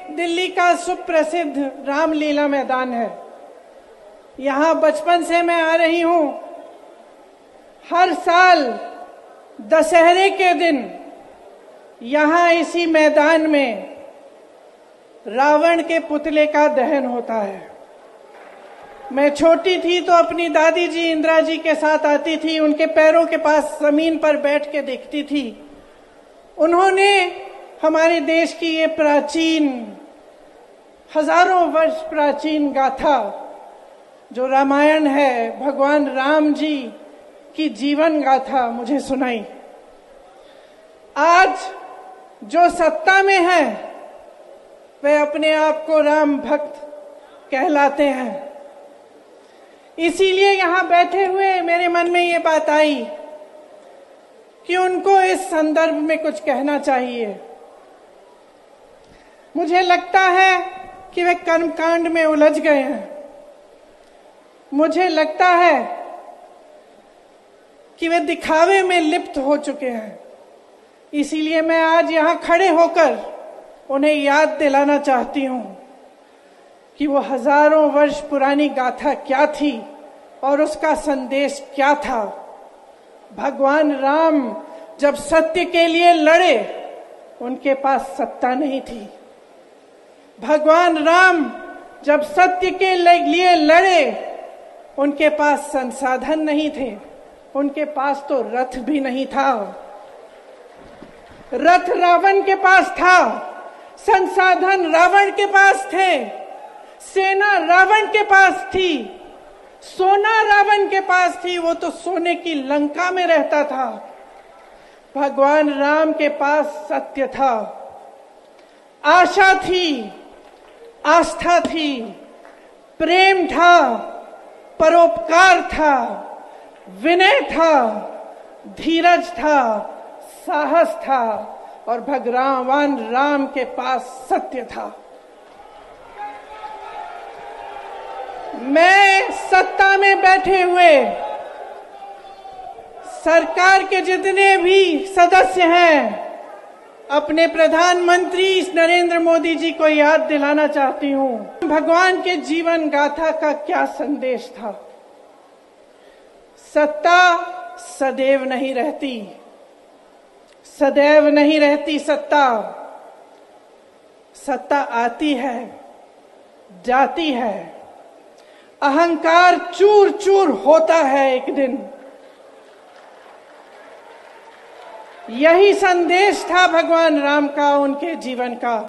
दिल्ली का सुप्रसिद्ध रामलीला मैदान है। यहाँ बचपन से मैं आ रही हूँ। हर साल दशहरे के दिन यहाँ इसी मैदान में रावण के पुतले का दहन होता है। मैं छोटी थी तो अपनी दादी जी इंदिरा जी के साथ आती थी, उनके पैरों के पास जमीन पर बैठ के देखती थी। उन्होंने हमारे देश की ये प्राचीन, हजारों वर्ष प्राचीन गाथा जो रामायण है, भगवान राम जी की जीवन गाथा मुझे सुनाई। आज जो सत्ता में है वे अपने आप को राम भक्त कहलाते हैं। इसीलिए यहां बैठे हुए मेरे मन में ये बात आई कि उनको इस संदर्भ में कुछ कहना चाहिए। मुझे लगता है कि वे कर्मकांड में उलझ गए हैं। मुझे लगता है कि वे दिखावे में लिप्त हो चुके हैं। इसीलिए मैं आज यहां खड़े होकर उन्हें याद दिलाना चाहती हूं कि वो हजारों वर्ष पुरानी गाथा क्या थी और उसका संदेश क्या था। भगवान राम जब सत्य के लिए लड़े, उनके पास सत्ता नहीं थी। भगवान राम जब सत्य के लिए लड़े, उनके पास संसाधन नहीं थे। उनके पास तो रथ भी नहीं था। रथ रावण के पास था, संसाधन रावण के पास थे, सेना रावण के पास थी, सोना रावण के पास थी। वो तो सोने की लंका में रहता था। भगवान राम के पास सत्य था, आशा थी, आस्था थी, प्रेम था, परोपकार था, विनय था, धीरज था, साहस था और भगवान राम के पास सत्य था। मैं सत्ता में बैठे हुए सरकार के जितने भी सदस्य हैं, अपने प्रधानमंत्री नरेंद्र मोदी जी को याद दिलाना चाहती हूं, भगवान के जीवन गाथा का क्या संदेश था। सत्ता सदैव नहीं रहती, सदैव नहीं रहती सत्ता। सत्ता आती है, जाती है, अहंकार चूर चूर होता है एक दिन। यही संदेश था भगवान राम का, उनके जीवन का।